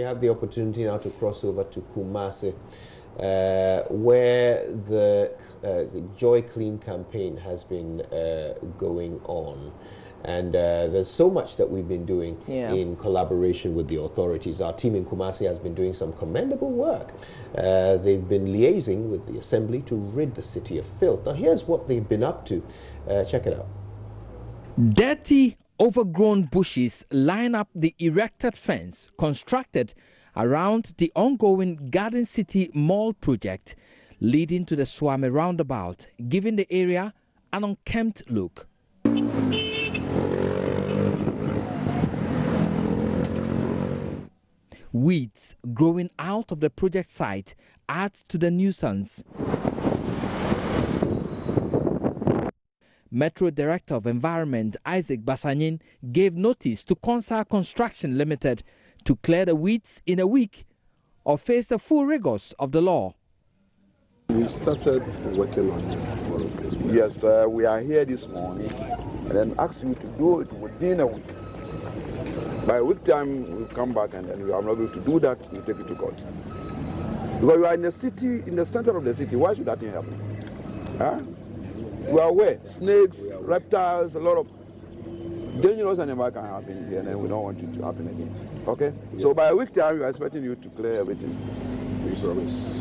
have the opportunity now to cross over to Kumasi, where the Joy Clean campaign has been going on. And there's so much that we've been doing in collaboration with the authorities. Our team in Kumasi has been doing some commendable work. They've been liaising with the assembly to rid the city of filth. Now here's what they've been up to. Check it out. Dirty, overgrown bushes line up the erected fence constructed around the ongoing Garden City Mall project, leading to the Swami roundabout, giving the area an unkempt look. Weeds growing out of the project site add to the nuisance. Metro Director of Environment Isaac Basanyin gave notice to Consa Construction Limited to clear the weeds in a week or face the full rigors of the law. We started working on it. Yes, we are here this morning and then ask you to do it within a week. By a week time, we'll come back and then we are not able to do that, we'll take it to court. Because we are in the city, in the center of the city, why should that thing happen? Huh? We are aware, snakes, reptiles, a lot of dangerous animals can happen here, and then we don't want it to happen again. Okay? Yeah. So by a week time, we are expecting you to clear everything. We promise.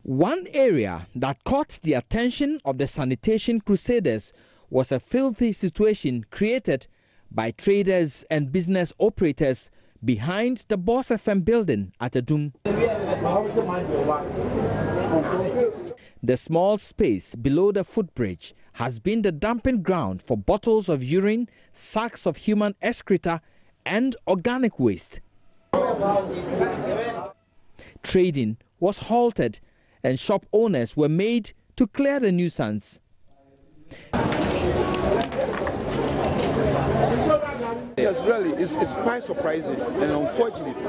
One area that caught the attention of the sanitation crusaders was a filthy situation created by traders and business operators behind the Boss FM building at Adum. The small space below the footbridge has been the dumping ground for bottles of urine, sacks of human excreta, and organic waste. Trading was halted and shop owners were made to clear the nuisance. Yes, really, it's quite surprising and unfortunate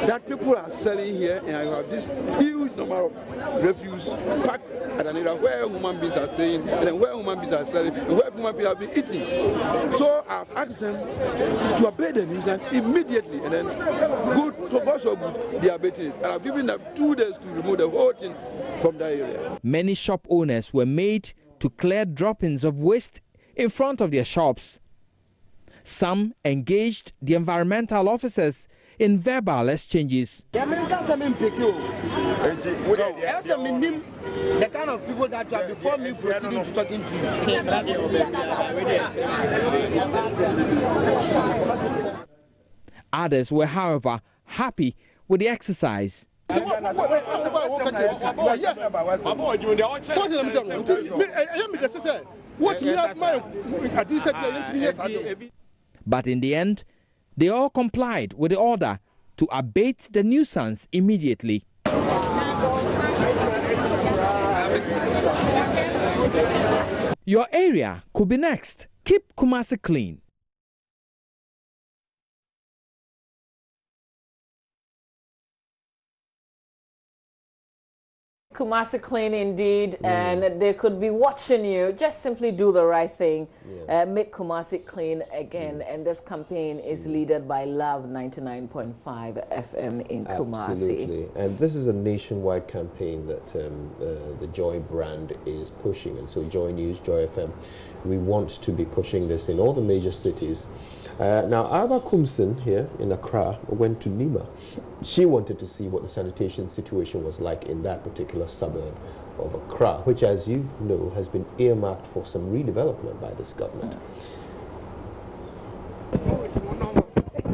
that people are selling here and you have this huge number of refuse packed at an area where human beings are staying and then where human beings are selling and where human beings have been eating. So I've asked them to abate the nuisance immediately and then God so good, they are abating it. And I've given them 2 days to remove the whole thing from that area. Many shop owners were made to clear droppings of waste in front of their shops. Some engaged the environmental officers in verbal exchanges. The kind of people that are before me proceeding to talking to you. Others were, however, happy with the exercise. But in the end, they all complied with the order to abate the nuisance immediately. Your area could be next. Keep Kumasi clean. Kumasi clean indeed, and they could be watching you. Just simply do the right thing. Make Kumasi clean again. And this campaign is led by Love 99.5 FM in Kumasi. Absolutely. And this is a nationwide campaign that the Joy brand is pushing. And so JoyNews, Joy FM, we want to be pushing this in all the major cities. Now, Arba Kumsin here in Accra went to Nima. She wanted to see what the sanitation situation was like in that particular suburb of Accra, which, as you know, has been earmarked for some redevelopment by this government.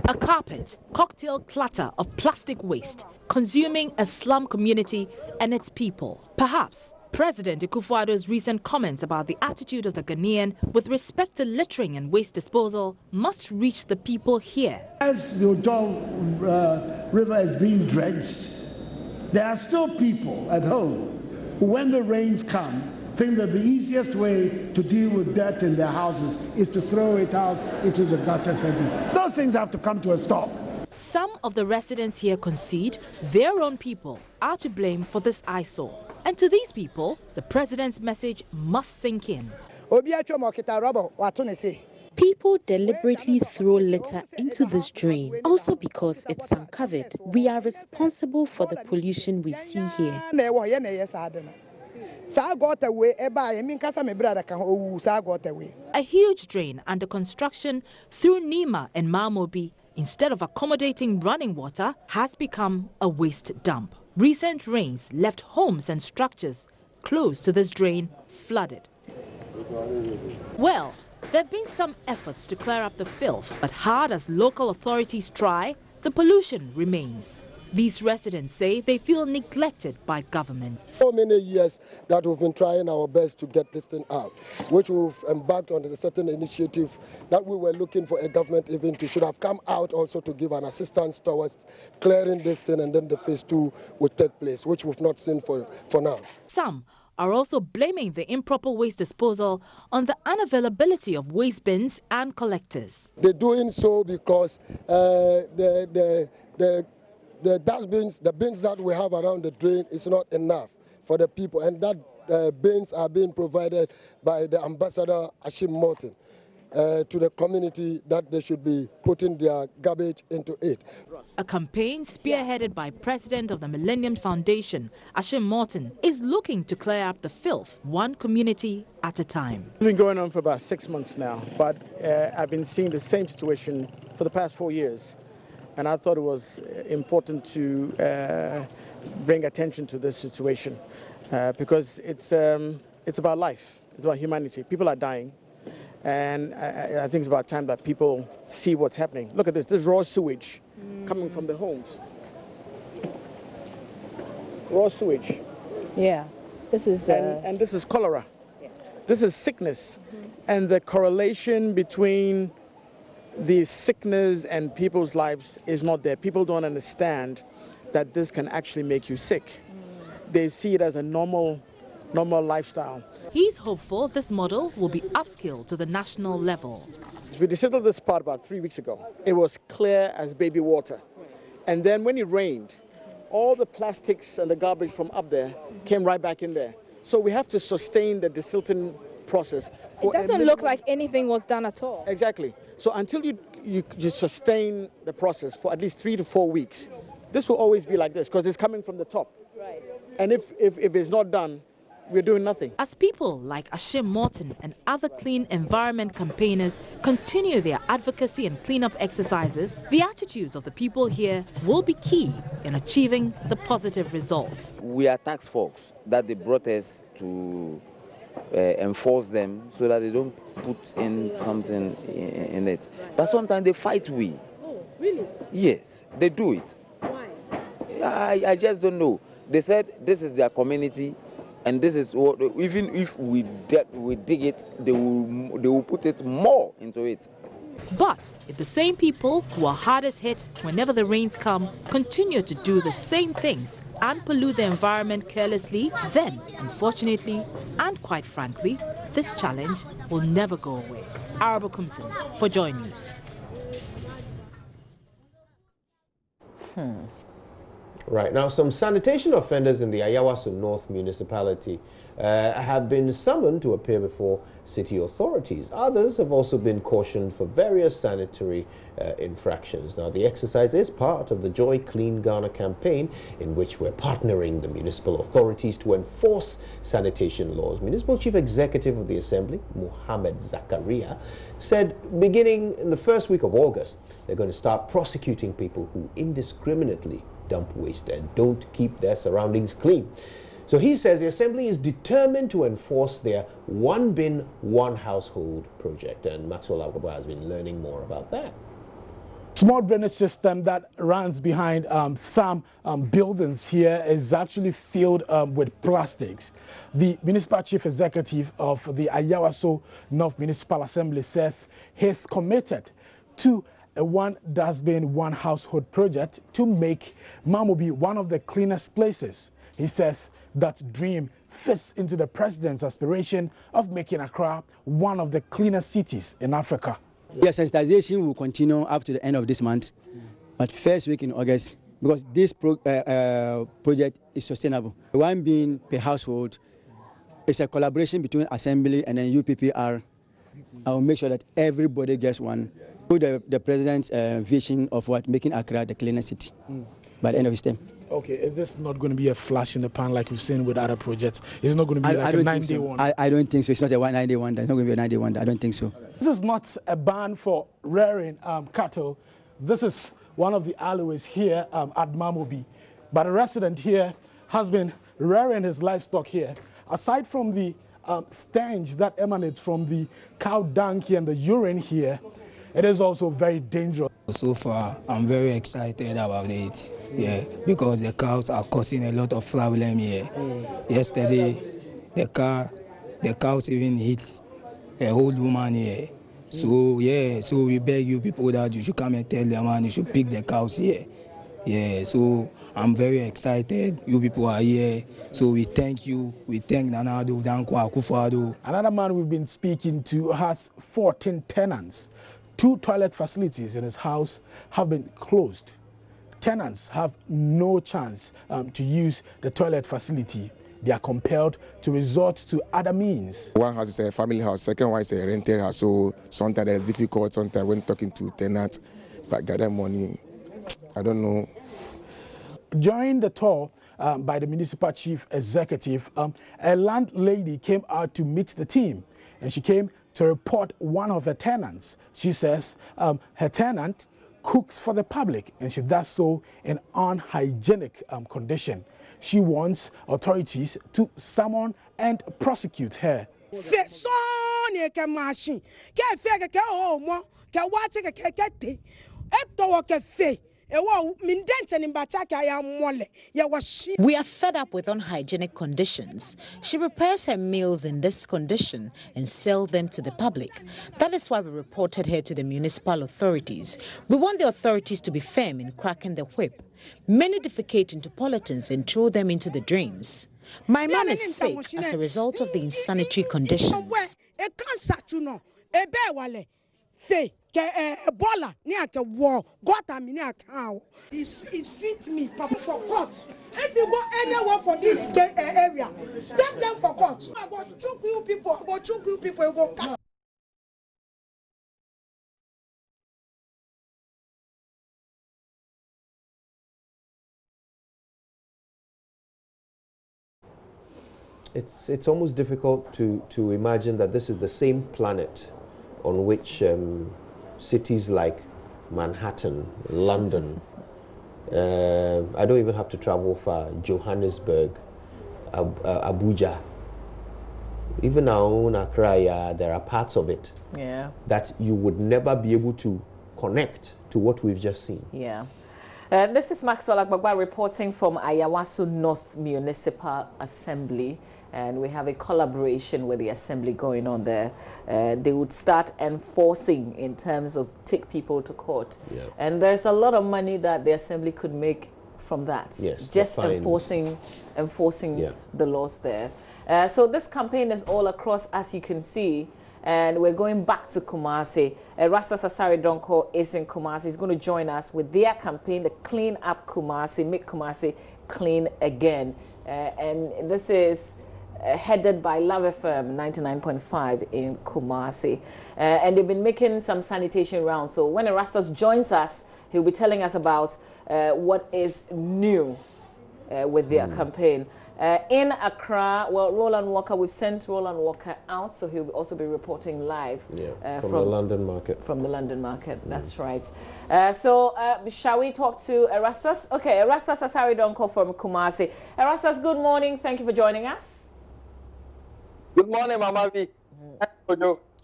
A carpet, cocktail clutter of plastic waste, consuming a slum community and its people. Perhaps President Akufo-Addo's recent comments about the attitude of the Ghanaian with respect to littering and waste disposal must reach the people here. As the Odon River is being dredged, there are still people at home who, when the rains come, think that the easiest way to deal with dirt in their houses is to throw it out into the gutters. Those things have to come to a stop. Some of the residents here concede their own people are to blame for this eyesore. And to these people, the president's message must sink in. People deliberately throw litter into this drain, also because it's uncovered. We are responsible for the pollution we see here. A huge drain under construction through Nima and Mamobi, instead of accommodating running water, has become a waste dump. Recent rains left homes and structures close to this drain flooded. Well, there have been some efforts to clear up the filth, but hard as local authorities try, the pollution remains. These residents say they feel neglected by government. So many years that we've been trying our best to get this thing out, which we've embarked on a certain initiative that we were looking for a government event to should have come out also to give an assistance towards clearing this thing, and then the phase 2 would take place, which we've not seen for now. Some are also blaming the improper waste disposal on the unavailability of waste bins and collectors. They're doing so because the dustbins, the bins that we have around the drain is not enough for the people, and that bins are being provided by the ambassador Ashim Morton to the community that they should be putting their garbage into it. A campaign spearheaded by President of the Millennium Foundation, Ashim Morton, is looking to clear up the filth one community at a time. It's been going on for about 6 months now, but I've been seeing the same situation for the past 4 years. And I thought it was important to bring attention to this situation because it's about life, it's about humanity. People are dying, and I think it's about time that people see what's happening. Look at this raw sewage coming from the homes. Raw sewage. Yeah, this is... And this is cholera. Yeah. This is sickness. And the correlation between the sickness and people's lives is not there. People don't understand that this can actually make you sick. They see it as a normal lifestyle. He's hopeful this model will be upscaled to the national level. We decided this part about 3 weeks ago. It was clear as baby water. And then when it rained, all the plastics and the garbage from up there came right back in there. So we have to sustain the desilting process. It doesn't look like anything was done at all. Exactly. So until you sustain the process for at least 3 to 4 weeks, this will always be like this because it's coming from the top. Right. And if it's not done, we're doing nothing. As people like Ashim Morton and other clean environment campaigners continue their advocacy and cleanup exercises, the attitudes of the people here will be key in achieving the positive results. We are task force that they brought us to enforce them so that they don't put in something in it. But sometimes they fight we. Oh, really? Yes, they do it. Why? I just don't know. They said this is their community, and this is what, even if we dig it, they will put it more into it. But if the same people who are hardest hit whenever the rains come continue to do the same things and pollute the environment carelessly, then, unfortunately, and quite frankly, this challenge will never go away. Arabo Kumsin for JoyNews. Right, now some sanitation offenders in the Ayawaso North municipality have been summoned to appear before city authorities. Others have also been cautioned for various sanitary infractions. Now, the exercise is part of the Joy Clean Ghana campaign, in which we're partnering the municipal authorities to enforce sanitation laws. Municipal Chief Executive of the Assembly, Mohammed Zakaria, said beginning in the first week of August, they're going to start prosecuting people who indiscriminately dump waste and don't keep their surroundings clean. So he says the Assembly is determined to enforce their one bin, one household project. And Maxwell Agaba has been learning more about that. Small drainage system that runs behind some buildings here is actually filled with plastics. The municipal chief executive of the Ayawaso North Municipal Assembly says he's committed to a one dustbin, one household project to make Mamobi one of the cleanest places. He says that dream fits into the president's aspiration of making Accra one of the cleanest cities in Africa. Yes, sensitization will continue up to the end of this month, but first week in August, because this project is sustainable. One being per household, it's a collaboration between Assembly and then UPPR I will make sure that everybody gets one. Put the president's vision of what making Accra the cleanest city by the end of his term. Okay, is this not going to be a flash in the pan like we've seen with other projects? It's not going to be like a 9-day one. I don't think so. It's not a 9-day one. It's not going to be a 9-day one. I don't think so. This is not a ban for rearing cattle. This is one of the alleyways here at Mamobi. But a resident here has been rearing his livestock here. Aside from the stench that emanates from the cow dung here and the urine here, it is also very dangerous. So far, I'm very excited about it, yeah, because the cows are causing a lot of problem here. Yesterday, the cows even hit a old woman here. So, yeah, so we beg you people that you should come and tell them and you should pick the cows here. Yeah, so I'm very excited. You people are here. So we thank you. We thank Nanado, Dankwa, Akufo-Addo. Another man we've been speaking to has 14 tenants. 2 toilet facilities in his house have been closed. Tenants have no chance to use the toilet facility. They are compelled to resort to other means. One house is a family house, second one is a rented house. So sometimes it's difficult, sometimes when talking to tenants, but gather money, I don't know. During the tour by the municipal chief executive, a landlady came out to meet the team, and she came to report one of her tenants. She says her tenant cooks for the public, and she does so in unhygienic condition. She wants authorities to summon and prosecute her. We are fed up with unhygienic conditions. She prepares her meals in this condition and sells them to the public. That is why we reported her to the municipal authorities. We want the authorities to be firm in cracking the whip. Many defecate into pollutants and throw them into the drains. My mom is sick as a result of the insanitary conditions. It's fit me for court. If you go anywhere for this area, take them for court. I go choke you people. You go cut. It's almost difficult to imagine that this is the same planet on which cities like Manhattan, London, I don't even have to travel far, Johannesburg, Abuja, even our own Accra, there are parts of it that you would never be able to connect to what we've just seen. Yeah. This is Maxwell Agbagba reporting from Ayawaso North Municipal Assembly. And we have a collaboration with the assembly going on there. They would start enforcing in terms of take people to court. Yeah. And there's a lot of money that the assembly could make from that. Yes, just enforcing the laws there. So this campaign is all across, as you can see. And we're going back to Kumasi. Rasta Sasari Donko is in Kumasi. He's going to join us with their campaign, the Clean Up Kumasi, Make Kumasi Clean Again. And this is headed by Love FM 99.5 in Kumasi. And they've been making some sanitation rounds. So when Erastus joins us, he'll be telling us about what is new with their campaign. In Accra, well, Roland Walker, we've sent Roland Walker out, so he'll also be reporting live from the London market. From the London market, that's right. So shall we talk to Erastus? Okay, Erastus Asari Donko from Kumasi. Erastus, good morning. Thank you for joining us. Good morning, Mama V.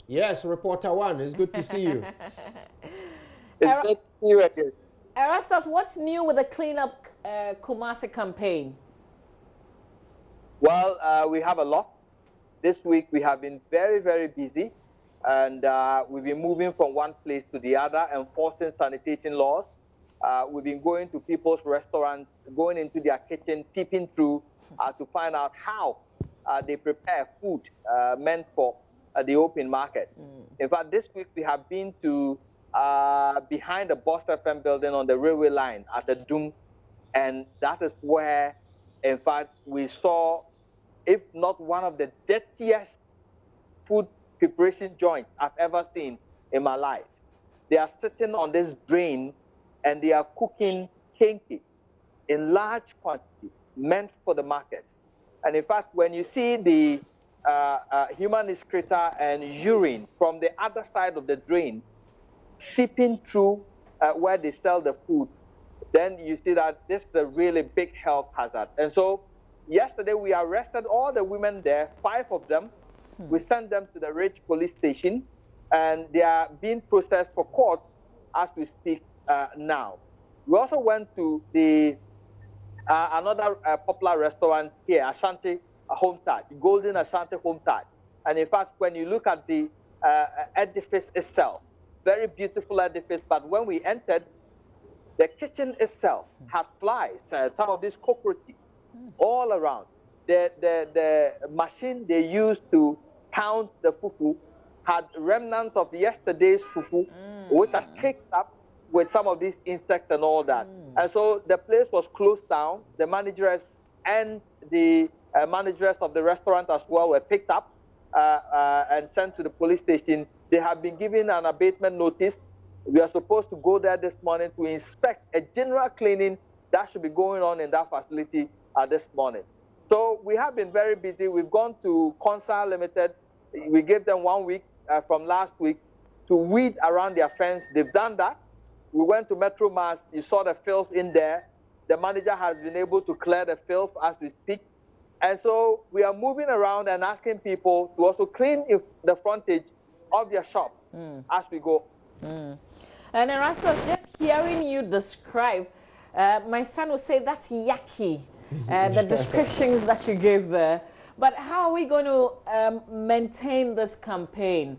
Yes, Reporter One. It's good to see you. It's good to see you again. Erastus, what's new with the Clean Up Kumasi campaign? Well, we have a lot. This week we have been very, very busy, and we've been moving from one place to the other, enforcing sanitation laws. We've been going to people's restaurants, going into their kitchen, peeping through to find out how they prepare food meant for the open market. In fact, this week we have been to behind the Boss FM building on the railway line at the Doom, and that is where, in fact, we saw, if not one of the dirtiest food preparation joints I've ever seen in my life. They are sitting on this drain and they are cooking kenke in large quantity, meant for the market. And in fact, when you see the human excreta and urine from the other side of the drain seeping through where they sell the food, then you see that this is a really big health hazard. And so yesterday we arrested all the women there, 5 of them. We sent them to the Ridge police station, and they are being processed for court as we speak now. We also went to the another popular restaurant here, Ashanti Home Touch, Golden Ashanti Home Touch. And in fact, when you look at the edifice itself, very beautiful edifice, but when we entered, the kitchen itself had flies, some of these cockroaches all around. The machine they used to count the fufu had remnants of yesterday's fufu, which are caked up with some of these insects and all that. And so the place was closed down. The managers and the managers of the restaurant as well were picked up and sent to the police station. They have been given an abatement notice. We are supposed to go there this morning to inspect a general cleaning that should be going on in that facility this morning. So we have been very busy. We've gone to Consa Limited. We gave them 1 week from last week to weed around their fence. They've done that. We went to Metro Mass. You saw the filth in there. The manager has been able to clear the filth as we speak. And so we are moving around and asking people to also clean the frontage of their shop as we go. And Erastus, just hearing you describe, my son would say that's yucky, the descriptions that you gave there. But how are we going to maintain this campaign?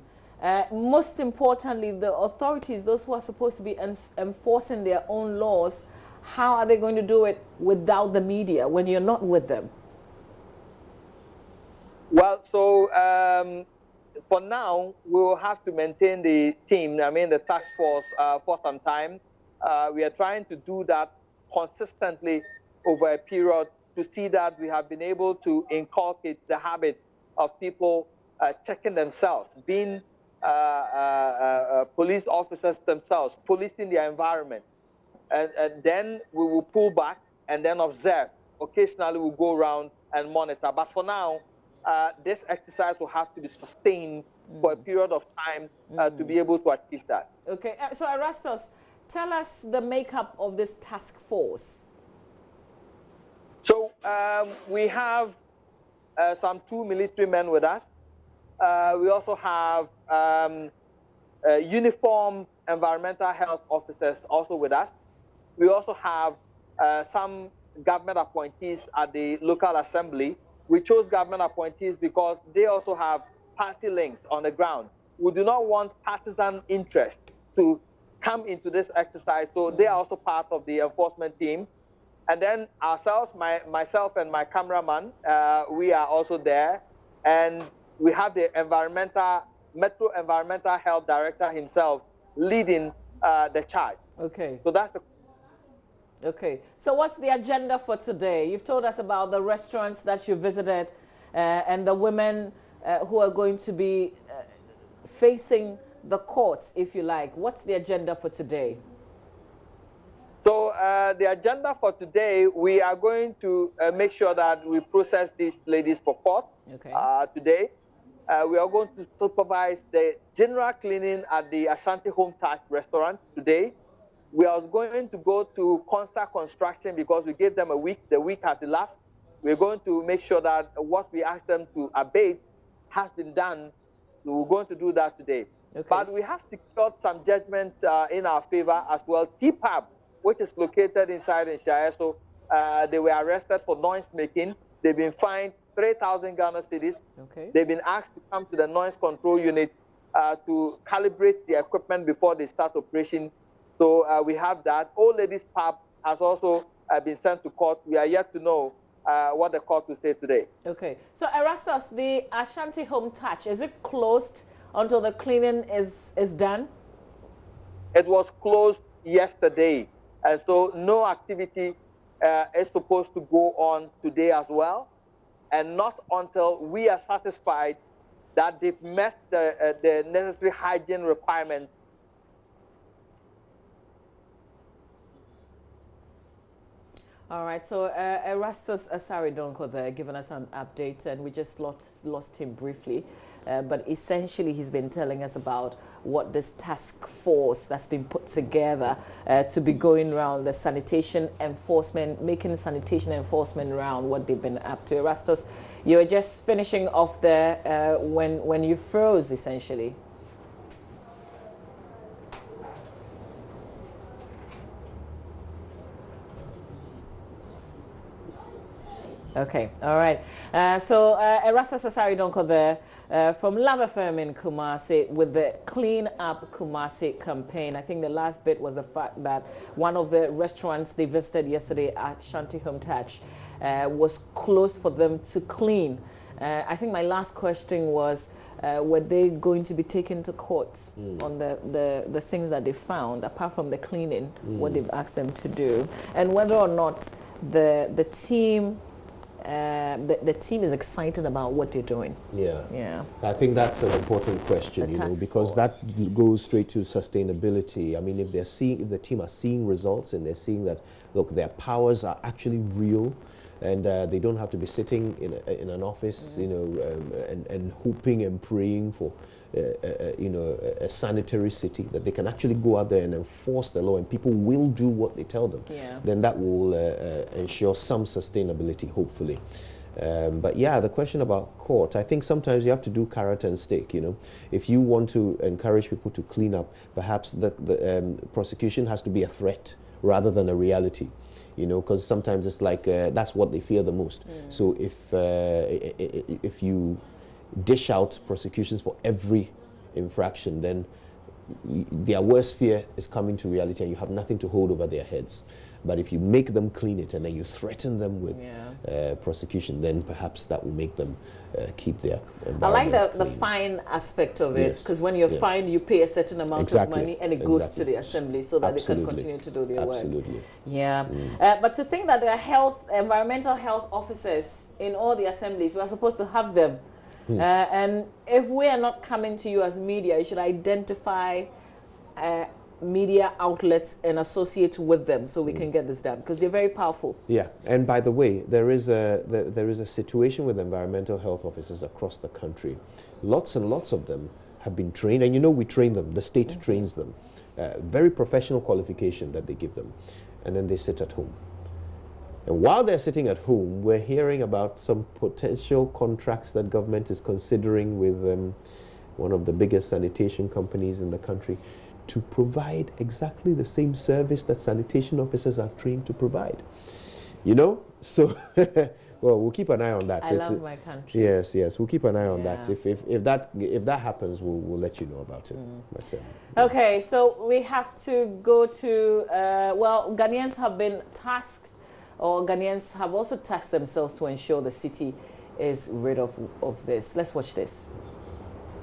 Most importantly, the authorities, those who are supposed to be enforcing their own laws, how are they going to do it without the media when you're not with them? Well, so for now, we will have to maintain the team, the task force for some time. We are trying to do that consistently over a period to see that we have been able to inculcate the habit of people checking themselves, being police officers themselves, policing their environment. And then we will pull back and then observe. Occasionally we'll go around and monitor. But for now, this exercise will have to be sustained for a period of time to be able to achieve that. Okay, so Erastus, tell us the makeup of this task force. So we have some 2 military men with us. We also have uniformed environmental health officers also with us. We also have some government appointees at the local assembly. We chose government appointees because they also have party links on the ground. We do not want partisan interest to come into this exercise, so they are also part of the enforcement team. And then ourselves, myself and my cameraman, we are also there. And we have the Metro Environmental Health Director himself leading the charge. Okay. So that's the... Okay. So what's the agenda for today? You've told us about the restaurants that you visited and the women who are going to be facing the courts, if you like. What's the agenda for today? So the agenda for today, we are going to make sure that we process these ladies for court today. We are going to supervise the general cleaning at the Ashanti Home Touch restaurant today. We are going to go to Consa Construction because we gave them a week. The week has elapsed. We're going to make sure that what we asked them to abate has been done. We're going to do that today. Okay. But we have secured some judgment in our favor as well. TPAB, which is located inside Nshire, so they were arrested for noise making. They've been fined 3,000 Ghana cedis. Okay. They've been asked to come to the noise control unit to calibrate the equipment before they start operation. So we have that. Old Ladies Pub has also been sent to court. We are yet to know what the court will say today. Okay. So Erastus, the Ashanti Home Touch, is it closed until the cleaning is done? It was closed yesterday. And so no activity is supposed to go on today as well. And not until we are satisfied that they've met the necessary hygiene requirements. All right, so Erastus Asaridonko there giving us an update, and we just lost him briefly. But essentially, he's been telling us about what this task force that's been put together to be going around the sanitation enforcement, making sanitation enforcement around what they've been up to. Erastus, you were just finishing off there when you froze, essentially. Okay, all right. So Erastus Asaridonko there from Love FM in Kumasi with the Clean Up Kumasi campaign. I think the last bit was the fact that one of the restaurants they visited yesterday at Shanti Home Touch was closed for them to clean. I think my last question was, were they going to be taken to court on the things that they found, apart from the cleaning, what they've asked them to do, and whether or not the team the team is excited about what they're doing. Yeah. I think that's an important question, because that goes straight to sustainability. I mean, if the team are seeing results and they're seeing that, look, their powers are actually real, and they don't have to be sitting in an office, and hoping and praying for, a sanitary city, that they can actually go out there and enforce the law, and people will do what they tell them. Then that will ensure some sustainability, hopefully. But yeah, the question about court, I think sometimes you have to do carrot and stick. If you want to encourage people to clean up, perhaps the prosecution has to be a threat rather than a reality. Because sometimes it's like that's what they fear the most. So if you dish out prosecutions for every infraction, then their worst fear is coming to reality, and you have nothing to hold over their heads. But if you make them clean it and then you threaten them with prosecution, then perhaps that will make them keep their environment I like the fine aspect of it, because when you're fined, you pay a certain amount of money, and it goes to the assembly so that they can continue to do their work. Yeah. But to think that there are environmental health officers in all the assemblies, we are supposed to have them. And if we are not coming to you as media, you should identify media outlets and associate with them so we can get this done, because they're very powerful. Yeah, and by the way, there is a situation with environmental health officers across the country. Lots and lots of them have been trained, and we train them, the state trains them. Very professional qualification that they give them, and then they sit at home. And while they're sitting at home, we're hearing about some potential contracts that government is considering with one of the biggest sanitation companies in the country to provide exactly the same service that sanitation officers are trained to provide. So well, we'll keep an eye on that. I love my country. Yes, we'll keep an eye on that. If that happens, we'll let you know about it. But, okay, so we have to go to well, Ghanaians have been tasked, or Ghanaians have also tasked themselves to ensure the city is rid of this. Let's watch this.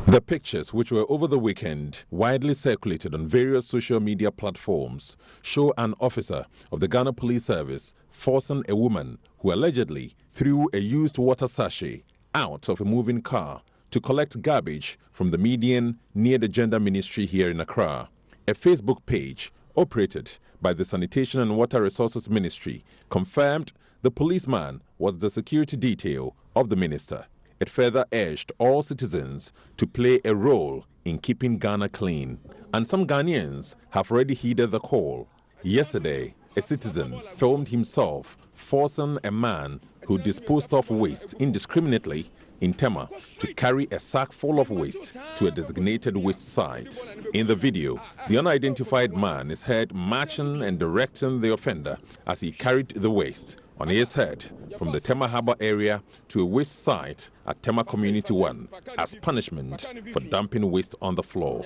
The pictures, which were over the weekend widely circulated on various social media platforms, show an officer of the Ghana Police Service forcing a woman who allegedly threw a used water sachet out of a moving car to collect garbage from the median near the Gender Ministry here in Accra. A Facebook page operated by the Sanitation and Water Resources Ministry confirmed the policeman was the security detail of the minister. It further urged all citizens to play a role in keeping Ghana clean. And some Ghanaians have already heeded the call. Yesterday, a citizen filmed himself forcing a man who disposed of waste indiscriminately in Tema to carry a sack full of waste to a designated waste site. In the video, the unidentified man is heard marching and directing the offender as he carried the waste on his head from the Tema Harbour area to a waste site at Tema Community 1 as punishment for dumping waste on the floor.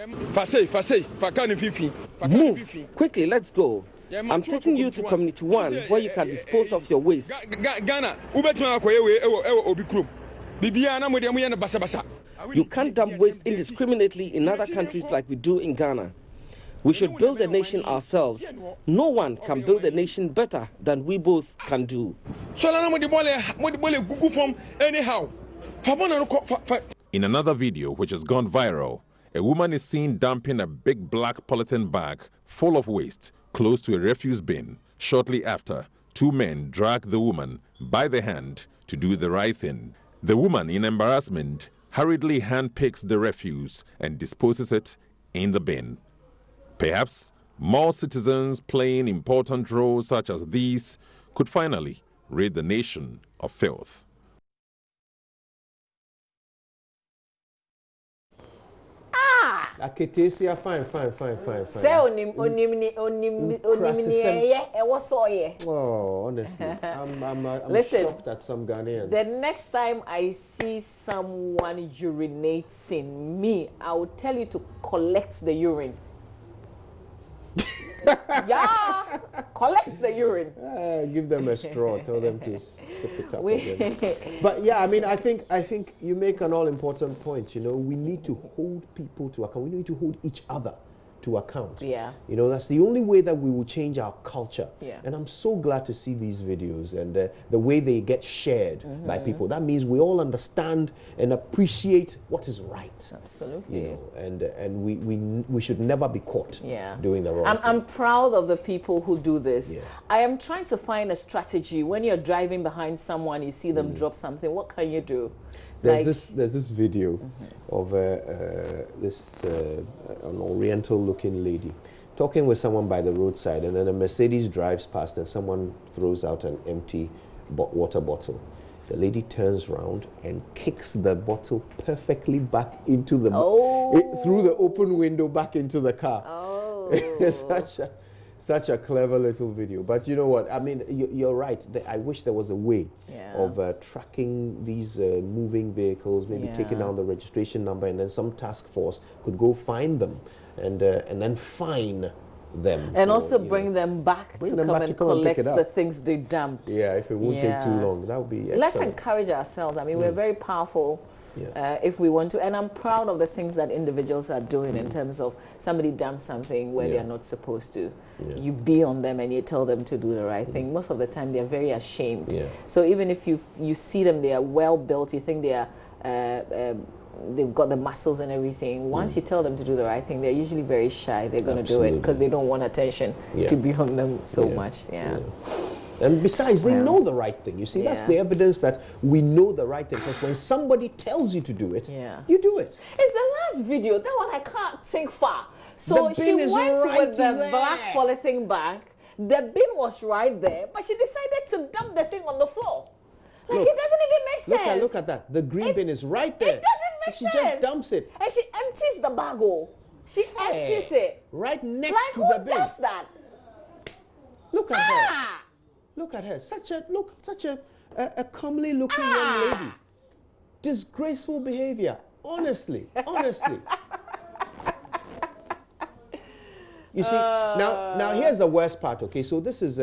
Move, quickly, let's go. I'm taking you to Community 1 where you can dispose of your waste. You can't dump waste indiscriminately in other countries like we do in Ghana. We should build a nation ourselves. No one can build a nation better than we both can do. In another video, which has gone viral, a woman is seen dumping a big black polythene bag full of waste close to a refuse bin. Shortly after, two men drag the woman by the hand to do the right thing. The woman, in embarrassment, hurriedly handpicks the refuse and disposes it in the bin. Perhaps more citizens playing important roles such as these could finally rid the nation of filth. Aketesia, fine. Say onim Oh, honestly, I'm Listen, shocked at some Ghanaians. The next time I see someone urinating me, I will tell you to collect the urine. Yeah, collect the urine. Give them a straw. Tell them to sip it up again. But yeah, I mean, I think you make an all-important point. You know, we need to hold people to account. We need to hold each other to account. Yeah. You know, that's the only way that we will change our culture. Yeah. And I'm so glad to see these videos and the way they get shared by people. That means we all understand and appreciate what is right. Absolutely. You know, and we should never be caught doing the wrong thing. I'm proud of the people who do this. Yes. I am trying to find a strategy. When you're driving behind someone, you see them drop something, what can you do? There's this video of an oriental-looking lady talking with someone by the roadside, and then a Mercedes drives past, and someone throws out an empty water bottle. The lady turns around and kicks the bottle perfectly back into the through the open window back into the car. Such a clever little video. But you know what? I mean, you're right. I wish there was a way of tracking these moving vehicles, maybe taking down the registration number, and then some task force could go find them and then fine them. And also bring them back to come and collect the things they dumped. Yeah, if it won't take too long, that would be excellent. Let's encourage ourselves. I mean, we're very powerful. If we want to, and I'm proud of the things that individuals are doing in terms of somebody dumps something where they're not supposed to. You be on them and you tell them to do the right thing. Most of the time they're very ashamed. So even if you see them, they are well built, you think they are they've got the muscles and everything. Once you tell them to do the right thing, they're usually very shy. They're going to do it because they don't want attention to be on them so much. And besides, they know the right thing. You see, that's the evidence that we know the right thing. Because when somebody tells you to do it, you do it. It's the last video. That one I can't think far. So she went with the black polythene bag. The bin was right there, but she decided to dump the thing on the floor. Like, it doesn't even make sense. Look at that. The green bin is right there. It doesn't make sense. She just dumps it. And she empties the bag. She empties it. Right next to the bin. Who does that? Look at her. Look at her. Such a comely looking young lady. Disgraceful behavior. Honestly. You see, now here's the worst part. Okay, so this is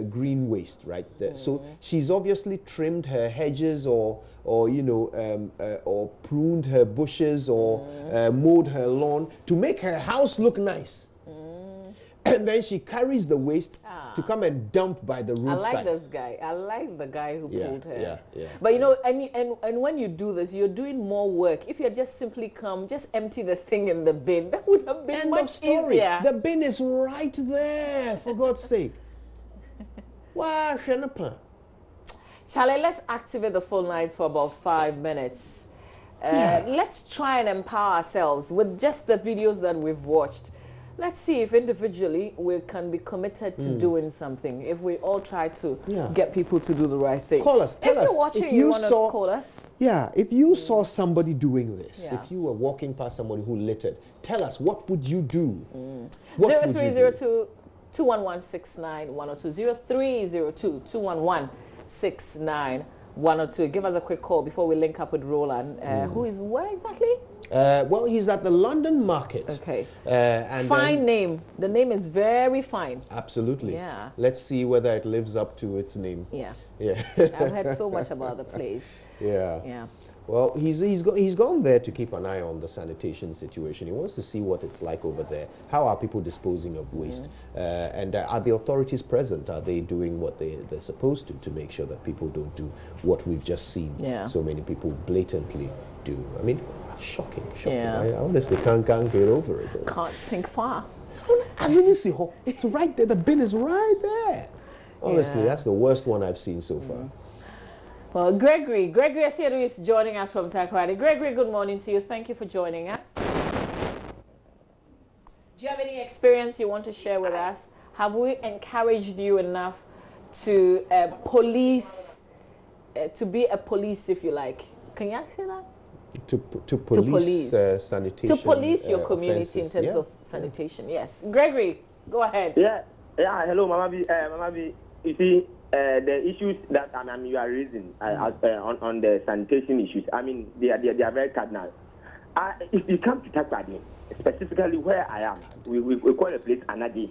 green waste, right? So she's obviously trimmed her hedges, or pruned her bushes, or mowed her lawn to make her house look nice. And then she carries the waste to come and dump by the roadside. I like this guy. I like the guy who pulled her. Yeah. But you know, and when you do this, you're doing more work. If you had just simply just empty the thing in the bin, that would have been much easier. The bin is right there, for God's sake. Wow, Charlie, let's activate the phone lines for about 5 minutes. Let's try and empower ourselves with just the videos that we've watched. Let's see if individually we can be committed to doing something. If we all try to get people to do the right thing. Call us. Tell us. If you're watching, you want to call us. Yeah, if you saw somebody doing this, if you were walking past somebody who littered, tell us, what would you do? 0302 211 102 0302 211 102. Give us a quick call before we link up with Roland. Who is where exactly? Well, he's at the London Market. Okay. And fine name. The name is very fine. Absolutely. Yeah. Let's see whether it lives up to its name. Yeah. Yeah. I've heard so much about the place. Yeah. Yeah. Well, he's gone there to keep an eye on the sanitation situation. He wants to see what it's like over there. How are people disposing of waste? And are the authorities present? Are they doing what they're supposed to make sure that people don't do what we've just seen? Yeah. So many people blatantly do. I mean, shocking. Yeah. I honestly can't get over it. Can't think far. It's right there. The bin is right there. Honestly, that's the worst one I've seen so far. Well, Gregory Asiedu is joining us from Takoradi. Gregory, good morning to you. Thank you for joining us. Do you have any experience you want to share with us? Have we encouraged you enough to to be a police, if you like? Can you say that? To police sanitation. To police your community offenses. in terms of sanitation, yes. Gregory, go ahead. Yeah, hello, Mama B. You see, the issues that you are raising on the sanitation issues, I mean, they are very cardinal. If you come to Takoradi, specifically where I am, we call the place Anadi.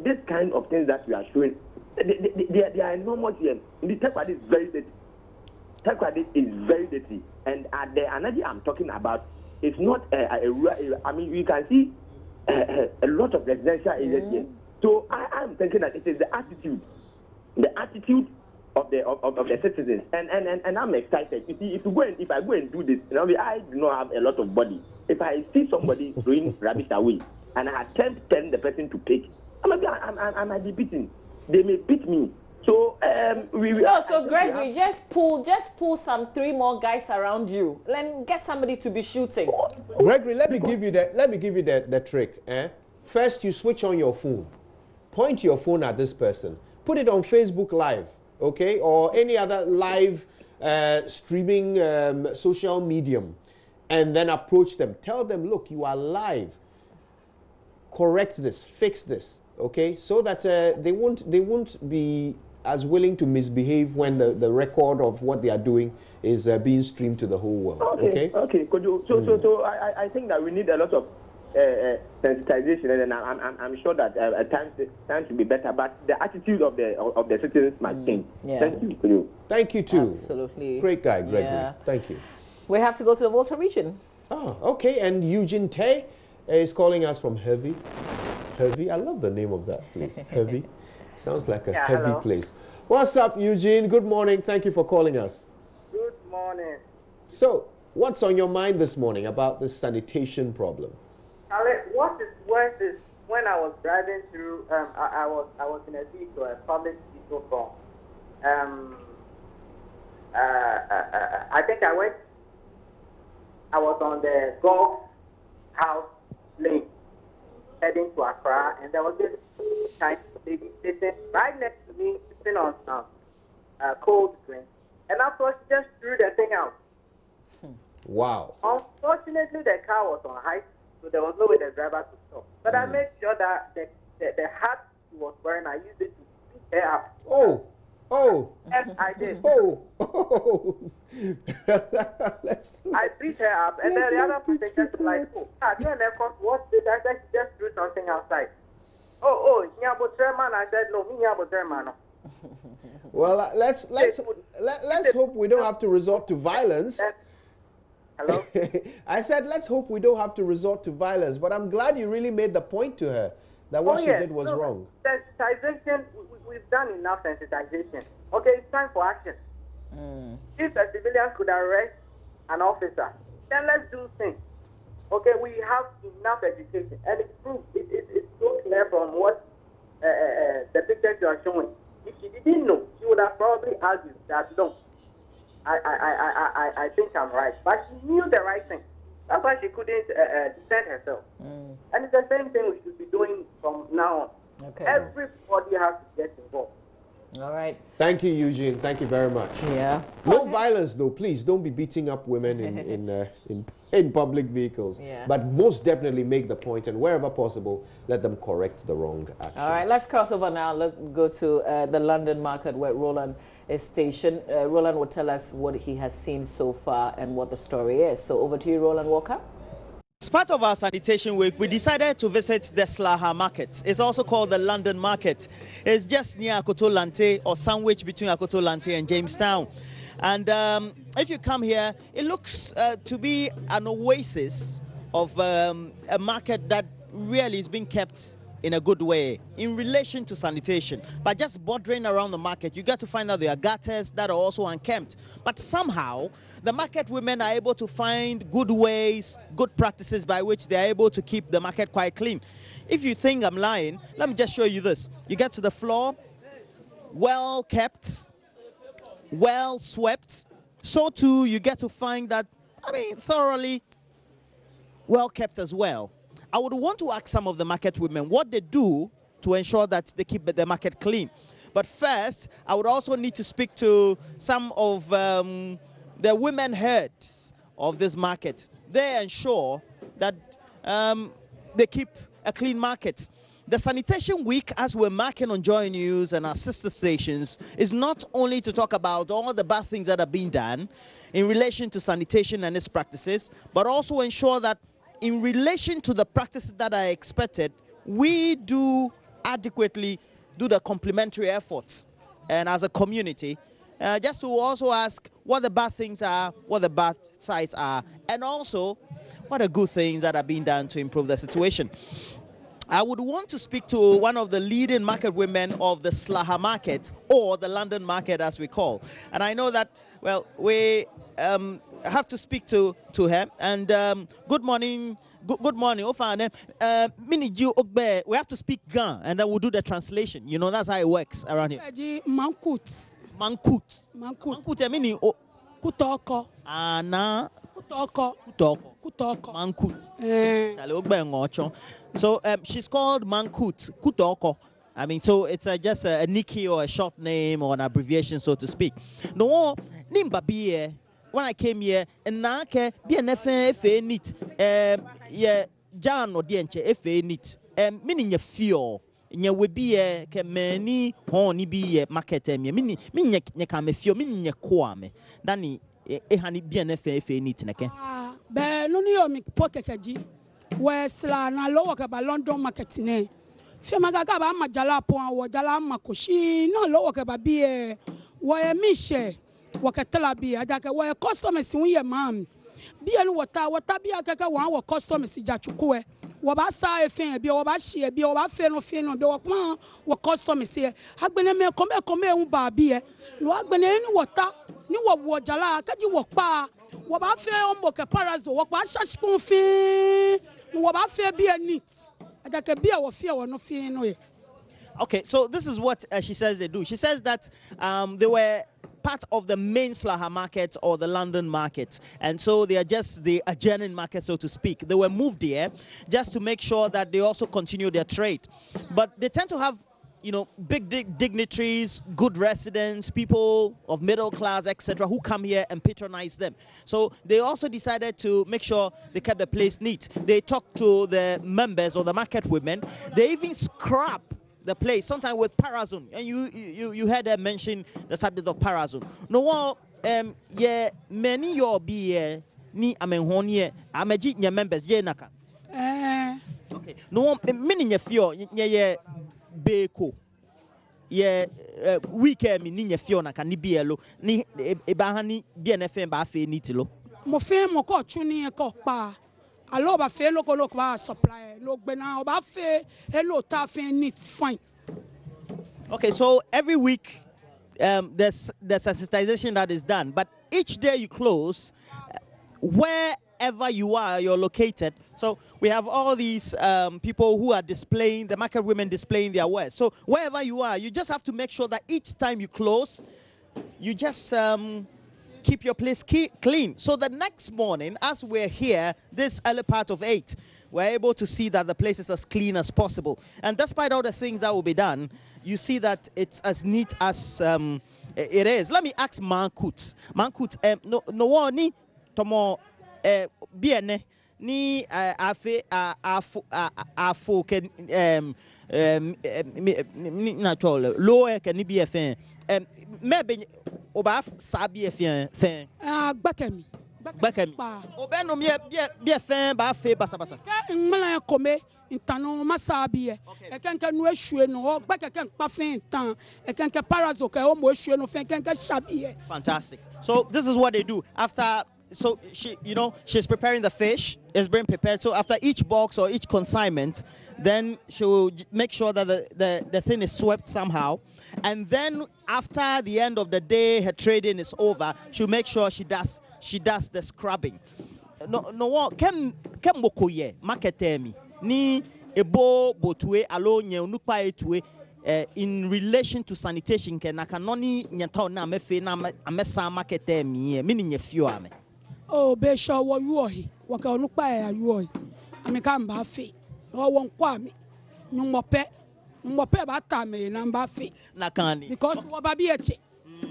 This kind of things that we are showing, they are enormous here. The Takoradi is very dirty. Takoradi is very dirty, and the Anadi I'm talking about is not I mean, you can see a lot of residential areas here. So I'm thinking that it is the attitude of the citizens, and I'm excited. You see, if I go and do this, I do not have a lot of body. If I see somebody throwing rubbish away and I attempt telling the person to pick, I might be beaten. They may beat me. So so Gregory, just pull some 3 more guys around you. Then get somebody to be shooting. Gregory, let me give you the trick. First, you switch on your phone. Point your phone at this person. Put it on Facebook Live, okay, or any other live streaming social medium, and then approach them. Tell them, look, you are live. Correct this, fix this, okay, so that they won't be as willing to misbehave when the record of what they are doing is being streamed to the whole world. Okay. So I think that we need a lot of sensitization, and I'm sure that times will be better. But the attitude of the citizens must change. Yeah. Thank you. Thank you too. Absolutely. Great guy, Gregory. Yeah. Thank you. We have to go to the Volta region. Oh, okay. And Eugene Tay is calling us from Heavy. Heavy. I love the name of that place. Heavy. Sounds like a heavy hello. place. What's up, Eugene? Good morning. Thank you for calling us. Good morning. So, what's on your mind this morning about this sanitation problem? What is worse is when I was driving through, I was in a vehicle, a public vehicle from, I think I was on the Golf House lane heading to Accra, and there was this Chinese lady sitting right next to me, sitting on cold drink, and afterwards she just threw the thing out. Wow. Unfortunately, the car was on high, so there was no way the driver could stop. But I made sure that the hat she was wearing, I used it to beat her up. Oh. Yes, I did. I beat her up, and then the other person just like, what did I say? She just threw something outside. I said, no, me. Well, let's hope we don't have to resort to violence. Hello? I said, let's hope we don't have to resort to violence. But I'm glad you really made the point to her that what she did was wrong. Sensitization, we've done enough sensitization. Okay, it's time for action. If a civilian could arrest an officer, then let's do things. Okay, we have enough education, and it's proved. It's so clear from what the pictures you are showing. If she didn't know, she would have probably argued that no, I think I'm right. But she knew the right thing. That's why she couldn't defend herself. And it's the same thing we should be doing from now on. Okay. Everybody has to get involved. All right. Thank you, Eugene. Thank you very much. Yeah. No violence, though. Please don't be beating up women in public vehicles. Yeah. But most definitely make the point, and wherever possible, let them correct the wrong action. All right. Let's cross over now. Let's go to the London market where Roland is stationed. Roland will tell us what he has seen so far and what the story is. So over to you, Roland Walker. As part of our sanitation week, we decided to visit the Slaha market. It's also called the London market. It's just near Akoto Lante, or sandwiched between Akoto Lante and Jamestown. And if you come here, it looks to be an oasis of a market that really is being kept in a good way in relation to sanitation. But just bordering around the market, you get to find out there are gutters that are also unkempt. But somehow, the market women are able to find good ways, good practices by which they are able to keep the market quite clean. If you think I'm lying, let me just show you this. You get to the floor, well kept, well swept. So too, you get to find that, thoroughly well kept as well. I would want to ask some of the market women what they do to ensure that they keep the market clean. But first, I would also need to speak to some of the women heads of this market. They ensure that they keep a clean market. The Sanitation Week, as we're marking on Joy News and our sister stations, is not only to talk about all the bad things that are being done in relation to sanitation and its practices, but also ensure that in relation to the practices that are expected, we do adequately do the complementary efforts. And as a community, just to also ask what the bad things are, what the bad sides are, and also what are good things that are being done to improve the situation. I would want to speak to one of the leading market women of the Slaha market, or the London market as we call. And I know that, well, we have to speak to her. And good morning. Good morning. We have to speak Gan, and then we'll do the translation. You know, that's how it works around here. Mankut. Mankut, meaning Kutoko. Ana. Kutoko. Mankut. So she's called Mankut, Kutoko. So it's just a nicky or a short name or an abbreviation, so to speak. No, Nimba be when I came here, and now be an FA neat. Yeah, Jan or Dienche, FA neat. Meaning your fear. Nya we be a many honey be a market meaning me fear, meaning your quame. Danny, honey be an FA neat. Benoni pocket. Westla na lower about London market ne. Femagaga ba majala po wa jala makoshi no lower about be wa mishe wakatela be adaka wa customers we mam. Be an water be akaka wa customers jachukwe. Wa ba sa efen be wa ba shie be wa fe no be wa customers here. Hagbene me come un ba be no hagbene ni water ni wa jala kaji wa pa wa ba fe ombo ke parazo wa ba shashkun fe. Okay, so this is what she says they do. She says that they were part of the main Slaha market or the London market, and so they are just the adjoining market, so to speak. They were moved here just to make sure that they also continue their trade. But they tend to have, you know, big dignitaries, good residents, people of middle class, etc., who come here and patronize them. So they also decided to make sure they kept the place neat. They talked to the members or the market women. They even scrap the place, sometimes with parazone. And you heard them mention the subject of parazone. No one, yeah, many your be ni amenhonie, ameji nya members ye naka. Okay, no one meaning your fear, yeah. Beko ye weekend mi ninya fiona kan ni bielo ni e ba hani BNFM ba fe ni tilo mo fe mo ko tuni e ko pa alo ba fe lo ko ba supply lo gbe na ba fe e lo ta fe ni fine. Okay, so every week there's the sensitization that is done, but each day you close, wherever you are, you're located. So we have all these people who are displaying, the market women displaying their wares. So wherever you are, you just have to make sure that each time you close, you just keep your place clean. So the next morning, as we're here, this early part of 8, we're able to see that the place is as clean as possible. And despite all the things that will be done, you see that it's as neat as it is. Let me ask Mankut. Mankut, no one ni tomo biene. Ni afe ken natural lower can be a fan maybe oba sabi a fan bakami obeno be a fan ba fe basa mala come intano masabi e kan no ehue no gbaka kan pa fan tan e kan parazo ka o mo ehue no fan kan shabi e. Fantastic. So this is what they do after so she's preparing the fish. It's being prepared. So after each box or each consignment, then she will make sure that the thing is swept somehow. And then after the end of the day, her trading is over, she'll make sure she does the scrubbing. No, kem mokoye marketemi ni ebo botue alo nye unupa etue in relation to sanitation ke na kanoni nyata na mefe na amesa marketemi mini nye fio ame. Oh, be sure what you are. What can look by you are. I mean, come back feet. No one kwame. No more pet. No more pet about time. Number feet. Nakani. Because what baby eche.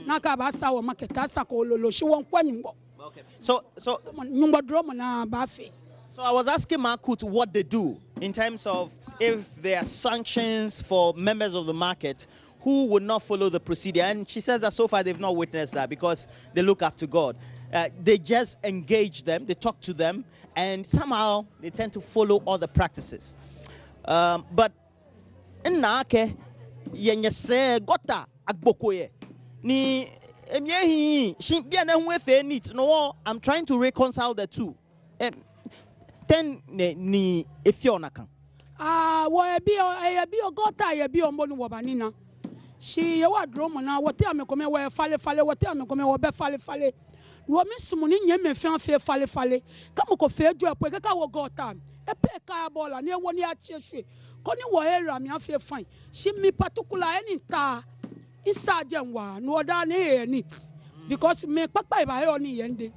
Nakabasa or market. That's a colo. She won't quench. Okay. So number drum na bafe. So I was asking Markut what they do in terms of if there are sanctions for members of the market who would not follow the procedure. And she says that so far they've not witnessed that because they look up to God. They just engage them, they talk to them, and somehow they tend to follow all the practices. But in Nake, yenyese gota agbokoye ni emyehi shimbiana nwefe neat. No, I'm trying to reconcile the two. Ten ni efiona kan. Wa ebi gota ebi ombonu wabanina. She yawa drama na wote amekome wa fale wote amekome wa be fale. No mi sumuni nyeme fe fale kama ko fe jo epo keka wo gota e pe ka bola ni ewo ni achiehwe ko ni wo area mi afi fine she mi particular any ta isaje nwa no da na e neat because me papa iba he oni yende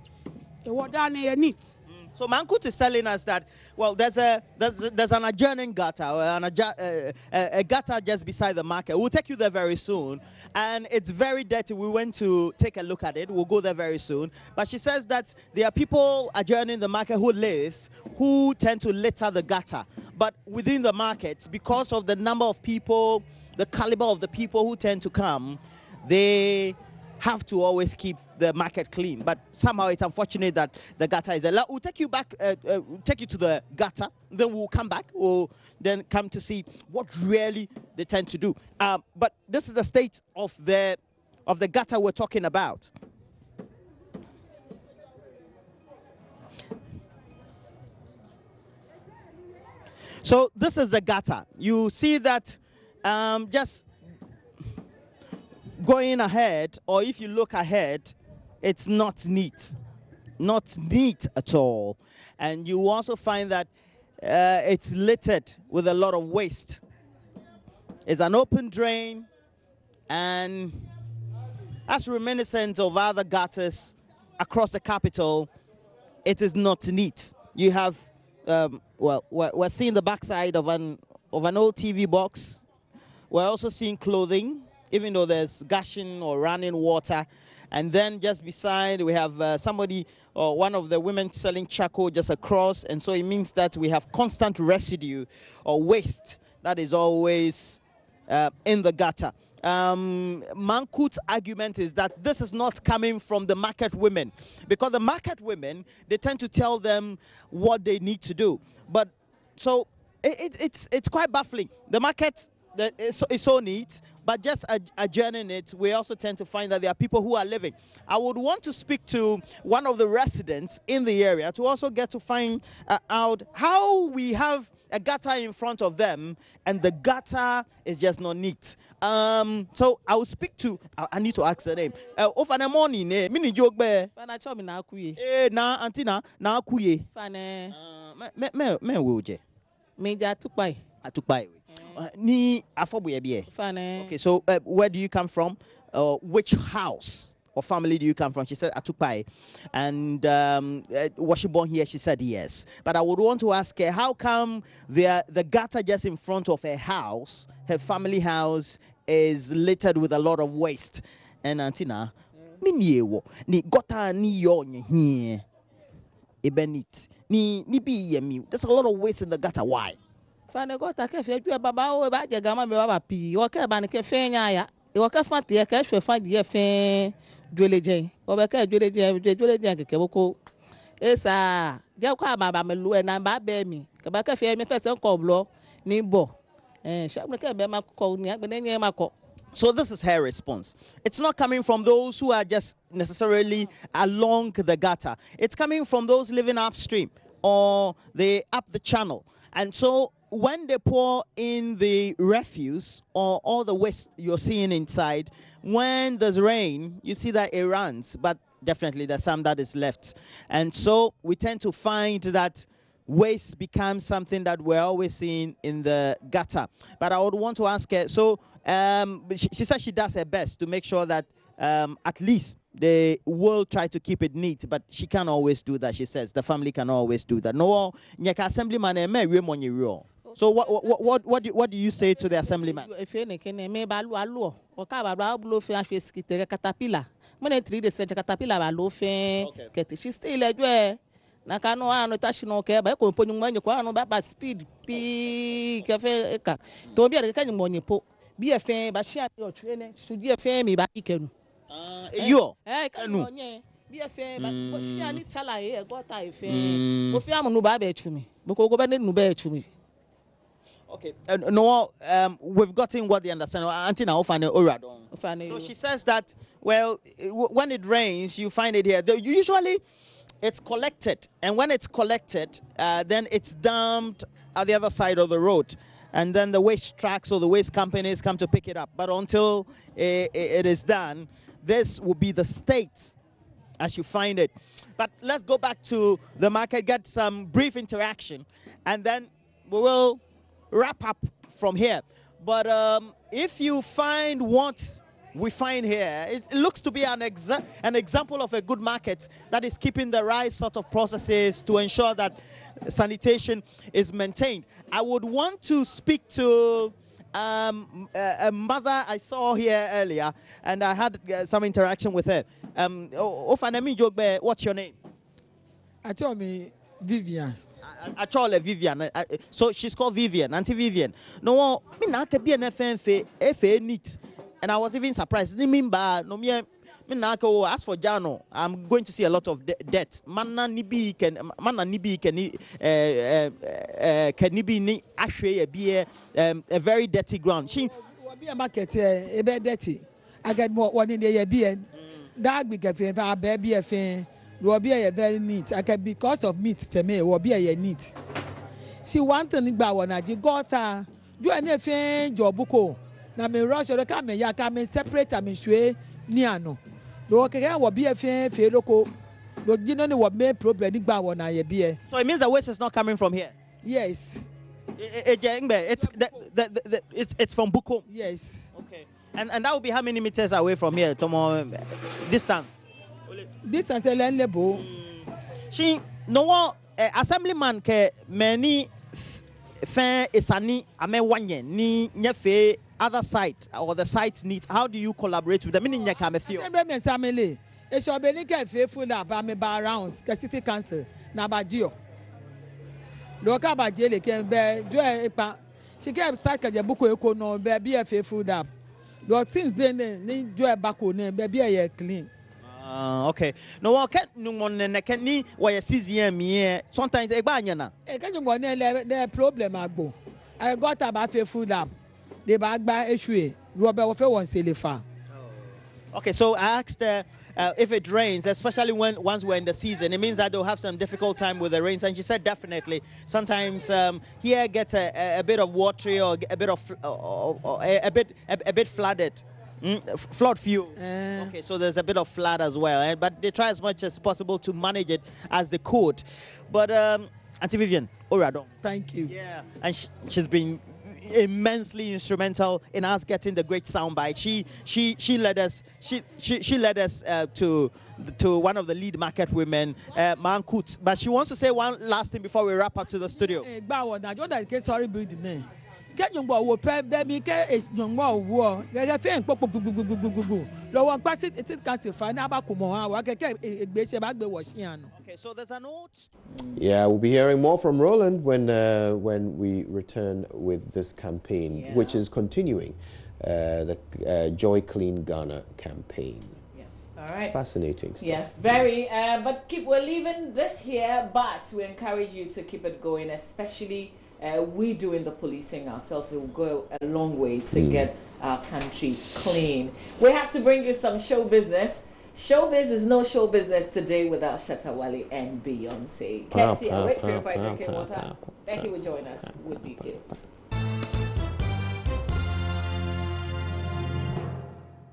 e wo da na e neat. So Mankut is telling us that, well, there's an adjoining gutter, a gutter just beside the market. We'll take you there very soon. And it's very dirty. We went to take a look at it. We'll go there very soon. But she says that there are people adjoining the market who tend to litter the gutter. But within the market, because of the number of people, the caliber of the people who tend to come, they have to always keep the market clean. But somehow it's unfortunate that the gutter is allowed. We'll take you back, take you to the gutter, then we'll come back, we'll then come to see what really they tend to do. But this is the state of the gutter we're talking about. So this is the gutter. You see that just going ahead, or if you look ahead, it's not neat at all. And you also find that it's littered with a lot of waste. It's an open drain, and as reminiscent of other gutters across the capital, it is not neat. You have, well, we're seeing the backside of an old TV box. We're also seeing clothing, even though there's gushing or running water. And then just beside, we have somebody, or one of the women selling charcoal just across. And so it means that we have constant residue or waste that is always in the gutter. Mankut's argument is that this is not coming from the market women, because the market women, they tend to tell them what they need to do. But so it's quite baffling. The market is so neat, but just adjourning it, we also tend to find that there are people who are living. I would want to speak to one of the residents in the area to also get to find out how we have a gutter in front of them and the gutter is just not neat. So I will speak to, I need to ask the name. Ofana morning, mini joke be. Fana chomi na akuye. Na antina na akuye. Fana. Me woje. Me ja tukpai. Atukpai. Ni afobuye biye. Fana. Okay, so where do you come from? Which house or family do you come from? She said Atupai. And was she born here? She said yes. But I would want to ask her, how come the gutter just in front of her house, her family house, is littered with a lot of waste? And Antina, ni gutter ni yo here. Ebenit. Ni bi yemi. There's a lot of waste in the gutter. Why? Fana gutter kefe ju baba o ba je gama me baba pi. O ke ba ni kefe nya ya. E o ke fan te ke hwe fan die fe dweleje. O be ke dweleje keke boko. Esa, je kwa baba me lu e na ba be mi. Ke ba kefe mi fe se ko blo ni bo. Sha me ke be ma ko ni agbe nye ma ko. So this is her response. It's not coming from those who are just necessarily along the gutter. It's coming from those living upstream or up the channel. And so when they pour in the refuse or all the waste you're seeing inside, when there's rain, you see that it runs, but definitely there's some that is left. And so we tend to find that waste becomes something that we're always seeing in the gutter. But I would want to ask her, so she says she does her best to make sure that at least they will try to keep it neat, but she can't always do that, she says. The family can always do that. No, so what do you say to the assemblyman? She's still a nakano ano tashino ke ba ko ponyu manyo kwa no ba speed pi cafe ka to bi are kanyu monye po bi efe ba shia ni otwe ne should bi efe mi ba ikenu yo kanu monye bi efe ba shia ni chala e go ta efe o fi amu no ba ba etumi bo ko ba ne nu ba etumi. Okay, no, we've gotten what they understand. So she says that, well, when it rains, you find it here. Usually, it's collected, and when it's collected, then it's dumped at the other side of the road, and then the waste trucks or the waste companies come to pick it up. But until it is done, this will be the state as you find it. But let's go back to the market, get some brief interaction, and then we will wrap up from here. But if you find what we find here, it looks to be an example of a good market that is keeping the right sort of processes to ensure that sanitation is maintained. I would want to speak to a mother I saw here earlier, and I had some interaction with her. What's your name? I told me Vivian. I told her Vivian. So she's called Vivian, Auntie Vivian. No, me na ke be an FA neat. And I was even surprised. As for Jano, I'm going to see a lot of debt. Mana nibi ni ashwe be a very dirty ground. She be a market a bit dirty. I get more one in the year. That big a baby a fan. Will be a very neat. I can because of meat to me will be a neat. She wanted to buy one. I got her. Do anything, your buko. Na me rush the camera. Ya come separate. I mean, shwe niano. Do okay? Will be a fan. Fe loco. Do you know what main problem? Buy one. I be. So it means the waste is not coming from here. Yes. It's from Buko. Yes. Okay. And that will be how many meters away from here? Tomo distance. Distance level. She no one assemblyman ke many fan isani ame wanye ni nyefe other site or the sites need. How do you collaborate with them? Meaning you can feel. Assemblyman family. It should be like faithful that I'm about around the city council na bajio. Local bajio le can be do a she can start the book eko no be a faithful that. But since then ni do a bako ne be a clean. Okay. No one can no one can ni why CZM here. Sometimes e ba nyana. E can you go the problem agbo. I got about faithful that. The bag by issue. Robert will one selifa. Okay, so I asked if it rains, especially once we're in the season, it means that they'll have some difficult time with the rains. And she said definitely. Sometimes here gets a bit of watery or a bit of a bit flooded. Flood fuel. Okay, so there's a bit of flood as well, but they try as much as possible to manage it as they could. But Auntie Vivian, Oradon. Thank you. Yeah, and she's been immensely instrumental in us getting the great soundbite. She led us. She led us to one of the lead market women, Mankut. But she wants to say one last thing before we wrap up to the studio. Get young boy, baby, is young war. There's a thing, lower pass it can't find about Kumo. I can get a bag washing. Okay, so there's a note. Yeah, we'll be hearing more from Roland when we return with this campaign, which is continuing, the Joy Clean Ghana campaign. All right. Fascinating stuff. Yeah, very. But we're leaving this here, but we encourage you to keep it going, especially we doing the policing ourselves. It will go a long way to get our country clean. We have to bring you some show business. Showbiz is no show business today without Shatta Wale and Beyonce. Can't see a wait purified drinking water. Becky will join us with details.